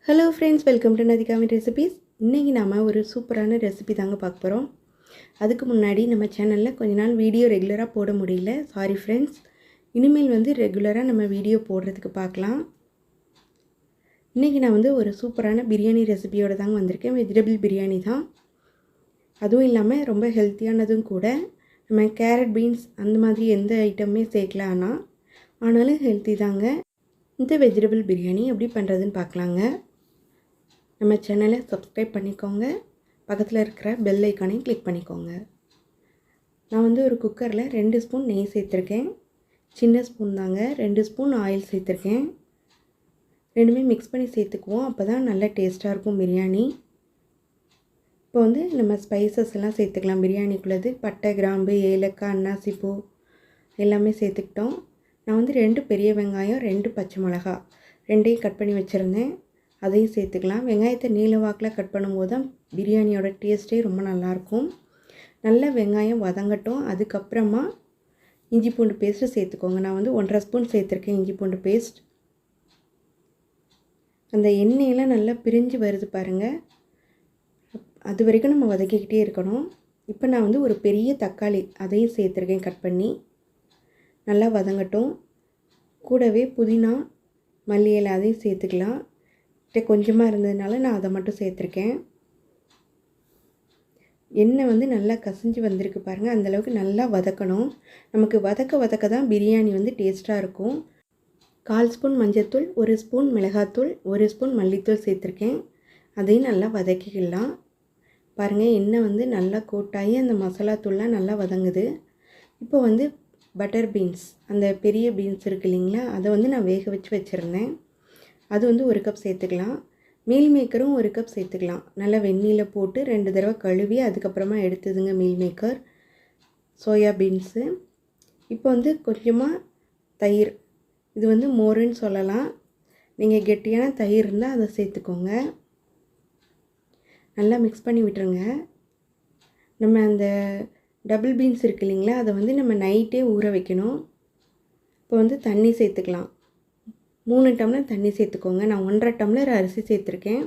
Hello friends, welcome to Nathikavin recipes. இன்றைக்கி நாம் ஒரு சூப்பரான ரெசிபி தாங்க பார்க்க போகிறோம். அதுக்கு முன்னாடி நம்ம சேனலில் கொஞ்ச நாள் வீடியோ ரெகுலராக போட முடியல, சாரி ஃப்ரெண்ட்ஸ். இனிமேல் ரெகுலராக நம்ம வீடியோ போடுறதுக்கு பார்க்கலாம். இன்றைக்கி நான் ஒரு சூப்பரான பிரியாணி ரெசிபியோடு தாங்க வந்திருக்கேன். வெஜிடபிள் பிரியாணி தான், அதுவும் இல்லாமல் ரொம்ப ஹெல்த்தியானதும் கூட. நம்ம கேரட், பீன்ஸ் அந்த மாதிரி எந்த ஐட்டமே சேர்க்கலாம், ஆனாலும் ஹெல்த்தி தாங்க. இந்த வெஜிடபிள் பிரியாணி எப்படி பண்ணுறதுன்னு பார்க்கலாங்க. நம்ம சேனலை சப்ஸ்கிரைப் பண்ணிக்கோங்க, பக்கத்தில் இருக்கிற பெல் ஐக்கானையும் கிளிக் பண்ணிக்கோங்க. நான் ஒரு குக்கரில் 2 ஸ்பூன் நெய் சேர்த்துருக்கேன். சின்ன ஸ்பூன் தாங்க. 2 ஸ்பூன் ஆயில் சேர்த்துருக்கேன். ரெண்டுமே மிக்ஸ் பண்ணி சேர்த்துக்குவோம், அப்போ தான் நல்ல டேஸ்ட்டாக இருக்கும் பிரியாணி. இப்போ நம்ம ஸ்பைசஸ் எல்லாம் சேர்த்துக்கலாம். பிரியாணிக்குள்ளது பட்டை, கிராம்பு, ஏலக்காய், அன்னாசிப்பூ எல்லாமே சேர்த்துக்கிட்டோம். நான் 2 பெரிய வெங்காயம், 2 பச்சை மிளகா ரெண்டையும் கட் பண்ணி வச்சுருந்தேன், அதையும் சேர்த்துக்கலாம். வெங்காயத்தை நீல வாக்கில் கட் பண்ணும்போது தான் பிரியாணியோட டேஸ்ட்டே ரொம்ப நல்லாயிருக்கும். நல்ல வெங்காயம் வதங்கட்டும். அதுக்கப்புறமா இஞ்சி பூண்டு பேஸ்ட்டு சேர்த்துக்கோங்க. நான் 1.5 ஸ்பூன் சேர்த்துருக்கேன் இஞ்சி பூண்டு பேஸ்ட். அந்த எண்ணெயெல்லாம் நல்லா பிரிஞ்சு வருது பாருங்கள், அது வரைக்கும் நம்ம வதக்கிக்கிட்டே இருக்கணும். இப்போ நான் ஒரு பெரிய தக்காளி அதையும் சேர்த்துருக்கேன் கட் பண்ணி. நல்லா வதங்கட்டும். கூடவே புதினா, மல்லி இலை அதையும் சேர்த்துக்கலாம். கொஞ்சமாக இருந்ததுனால நான் அதை மட்டும் சேர்த்துருக்கேன். எண்ணெய் நல்லா கசிஞ்சு வந்திருக்கு பாருங்கள், அந்தளவுக்கு நல்லா வதக்கணும். நமக்கு வதக்க தான் பிரியாணி டேஸ்ட்டாக இருக்கும். 1/4 ஸ்பூன் மஞ்சள்தூள், 1 ஸ்பூன் மிளகாத்தூள், 1 ஸ்பூன் மல்லித்தூள் சேர்த்துருக்கேன். அதையும் நல்லா வதக்கிக்கலாம். பாருங்கள், எண்ணெய் நல்லா கோட்டாகி அந்த மசாலா தூள்லாம் நல்லா வதங்குது. இப்போ பட்டர் பீன்ஸ், அந்த பெரிய பீன்ஸ் இருக்குது இல்லைங்களா, அதை நான் வேக வச்சு வச்சுருந்தேன். அது 1 கப் சேர்த்துக்கலாம். மீல் மேக்கரும் 1 கப் சேர்த்துக்கலாம். நல்லா வெந்நீரில் போட்டு 2 தடவை கழுவி அதுக்கப்புறமா எடுத்ததுங்க மீல் மேக்கர். Soya beans. இப்போ கொஞ்சமாக தயிர், இது மோருன்னு சொல்லலாம். நீங்கள் கெட்டியான தயிர் இருந்தால் அதை சேர்த்துக்கோங்க. நல்லா மிக்ஸ் பண்ணி விட்டுருங்க. நம்ம அந்த டபுள் பீன்ஸ் இருக்குது இல்லைங்களா, அதை நம்ம நைட்டே ஊற வைக்கணும். இப்போ தண்ணி சேர்த்துக்கலாம். 3 டம்ளர் தண்ணி சேர்த்துக்கோங்க. நான் 1.5 டம்ளர் அரிசி சேர்த்துருக்கேன்.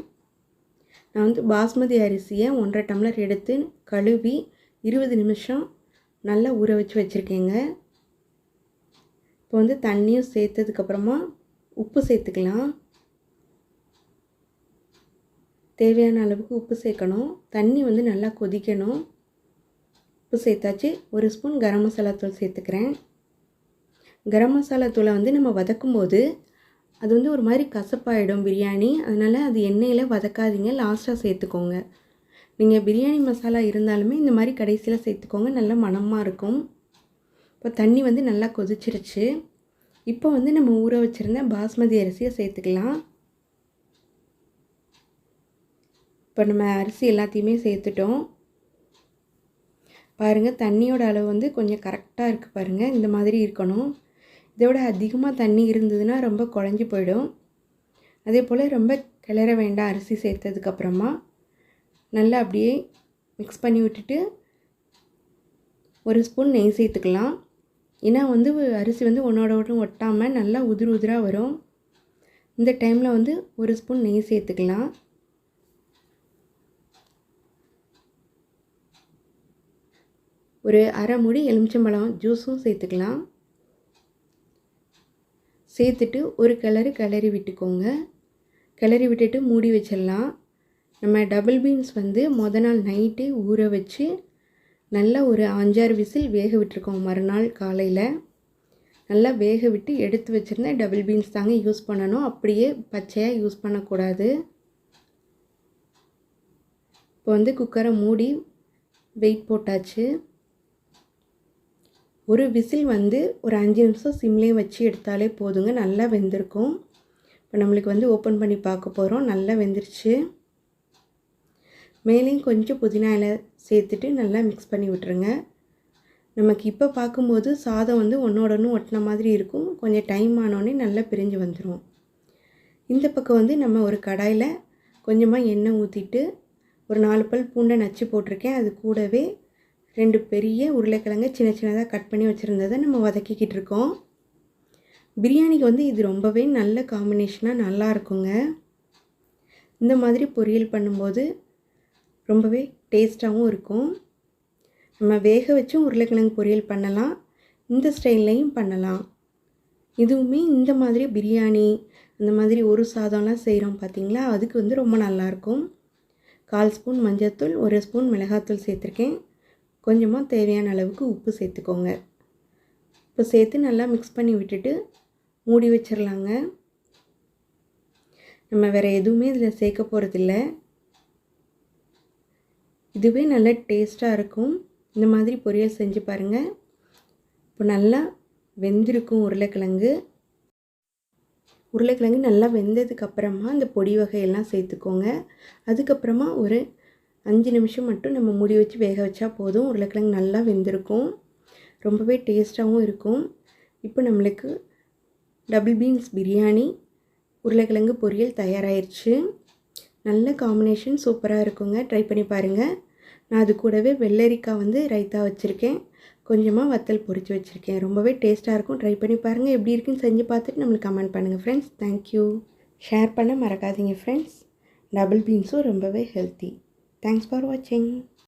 நான் பாஸ்மதி அரிசியை 1.5 டம்ளர் எடுத்து கழுவி 20 நிமிஷம் நல்லா ஊற வச்சு வச்சுருக்கேங்க. இப்போ தண்ணியும் சேர்த்ததுக்கப்புறமா உப்பு சேர்த்துக்கலாம். தேவையான அளவுக்கு உப்பு சேர்க்கணும். தண்ணி நல்லா கொதிக்கணும். உப்பு சேர்த்தாச்சு. 1 ஸ்பூன் கரம் மசாலா தூள் சேர்த்துக்கிறேன். கரம் மசாலா தூளை நம்ம வதக்கும்போது அது ஒரு மாதிரி கசப்பாயிடும் பிரியாணி. அதனால் அது எண்ணெயில் வதக்காதீங்க, லாஸ்ட்டாக சேர்த்துக்கோங்க. நீங்கள் பிரியாணி மசாலா இருந்தாலுமே இந்த மாதிரி கடைசியில் சேர்த்துக்கோங்க, நல்ல மணமாக இருக்கும். இப்போ தண்ணி நல்லா கொதிச்சிருச்சு. இப்போ நம்ம ஊற வச்சுருந்த பாஸ்மதி அரிசியை சேர்த்துக்கலாம். இப்போ நம்ம அரிசி எல்லாத்தையுமே சேர்த்துட்டோம். பாருங்கள், தண்ணியோட அளவு கொஞ்சம் கரெக்டாக இருக்குது பாருங்கள், இந்த மாதிரி இருக்கணும். இதோட அதிகமாக தண்ணி இருந்ததுன்னா ரொம்ப குழஞ்சி போயிடும். அதே போல் ரொம்ப கிளற வேண்டாம். அரிசி சேர்த்ததுக்கப்புறமா நல்லா அப்படியே மிக்ஸ் பண்ணி விட்டுட்டு 1 ஸ்பூன் நெய் சேர்த்துக்கலாம். ஏன்னா அரிசி ஒன்றோட ஒன்று ஒட்டாமல் நல்லா உதிராக வரும். இந்த டைமில் 1 ஸ்பூன் நெய் சேர்த்துக்கலாம். ஒரு அரை மூடி எலுமிச்சம்பழம் ஜூஸும் சேர்த்துக்கலாம். சேர்த்துட்டு ஒரு கிளறி விட்டுக்கோங்க. கிளறி விட்டுட்டு மூடி வச்சிடலாம். நம்ம டபுள் பீன்ஸ் மொதல் நாள் நைட்டே ஊற வச்சு நல்லா ஒரு 5-6 விசில் வேக விட்டுருக்கோம். மறுநாள் காலையில் நல்லா வேக விட்டு எடுத்து வச்சுருந்த டபுள் பீன்ஸ் தாங்க யூஸ் பண்ணணும், அப்படியே பச்சையாக யூஸ் பண்ணக்கூடாது. இப்போ குக்கரை மூடி வெயிட் போட்டாச்சு. ஒரு விசில் ஒரு 5 நிமிஷம் சிம்லேயே வச்சு எடுத்தாலே போதுங்க, நல்லா வெந்திருக்கும். இப்போ நம்மளுக்கு ஓப்பன் பண்ணி பார்க்க போகிறோம். நல்லா வெந்துருச்சு. மேலேயும் கொஞ்சம் புதினா இலை சேர்த்துட்டு நல்லா மிக்ஸ் பண்ணி விட்டுருங்க. நமக்கு இப்போ பார்க்கும்போது சாதம் ஒன்றோட ஒன்று ஒட்டின மாதிரி இருக்கும். கொஞ்சம் டைம் ஆனோடனே நல்லா பிரிஞ்சு வந்துடும். இந்த பக்கம் நம்ம ஒரு கடாயில் கொஞ்சமாக எண்ணெய் ஊற்றிட்டு ஒரு 4 பல் பூண்டை நச்சு போட்டிருக்கேன். அது கூடவே 2 பெரிய உருளைக்கிழங்கு சின்ன சின்னதாக கட் பண்ணி வச்சுருந்ததை நம்ம வதக்கிக்கிட்டு இருக்கோம். பிரியாணிக்கு இது ரொம்பவே நல்ல காம்பினேஷனாக நல்லா இருக்குங்க. இந்த மாதிரி பொரியல் பண்ணும்போது ரொம்பவே டேஸ்ட்டாகவும் இருக்கும். நம்ம வேக வச்சும் உருளைக்கிழங்கு பொரியல் பண்ணலாம், இந்த ஸ்டைல்லையும் பண்ணலாம். இதுவுமே இந்த மாதிரி பிரியாணி அந்த மாதிரி ஒரு சாதம்லாம் செய்கிறோம் பார்த்தீங்களா, அதுக்கு வந்து ரொம்ப நல்லாயிருக்கும். 1/4 ஸ்பூன் மஞ்சள்தூள், 1 ஸ்பூன் மிளகாத்தூள் சேர்த்துருக்கேன். கொஞ்சமாக தேவையான அளவுக்கு உப்பு சேர்த்துக்கோங்க. இப்போ சேர்த்து நல்லா மிக்ஸ் பண்ணி விட்டுட்டு மூடி வச்சிடலாங்க. நம்ம வேறு எதுவுமே இதில் சேர்க்க போகிறதில்ல. இதுவே நல்ல டேஸ்ட்டாக இருக்கும். இந்த மாதிரி பொரியல் செஞ்சு பாருங்கள். இப்போ நல்லா வெந்திருக்கும் உருளைக்கிழங்கு. உருளைக்கிழங்கு நல்லா வெந்ததுக்கப்புறமா அந்த பொடி வகையெல்லாம் சேர்த்துக்கோங்க. அதுக்கப்புறமா ஒரு 5 நிமிஷம் மட்டும் நம்ம மூடி வச்சு வேக வச்சா போதும். உருளைக்கிழங்கு நல்லா வெந்திருக்கும், ரொம்பவே டேஸ்ட்டாகவும் இருக்கும். இப்போ நம்மளுக்கு டபுள் பீன்ஸ் பிரியாணி உருளைக்கிழங்கு பொரியல் தயாராகிடுச்சு. நல்ல காம்பினேஷன், சூப்பராக இருக்குங்க. ட்ரை பண்ணி பாருங்கள். நான் அது கூடவே வெள்ளரிக்காய் வந்து ரைத்தா வச்சுருக்கேன், கொஞ்சமாக வத்தல் பொரித்து வச்சுருக்கேன். ரொம்பவே டேஸ்ட்டாக இருக்கும். ட்ரை பண்ணி பாருங்கள். எப்படி இருக்குன்னு செஞ்சு பார்த்துட்டு நம்மளுக்கு கமெண்ட் பண்ணுங்கள் ஃப்ரெண்ட்ஸ். தேங்க்யூ. ஷேர் பண்ண மறக்காதீங்க ஃப்ரெண்ட்ஸ். டபுள் பீன்ஸும் ரொம்பவே ஹெல்த்தி. தேங்க்ஸ் ஃபார் வாட்சிங்.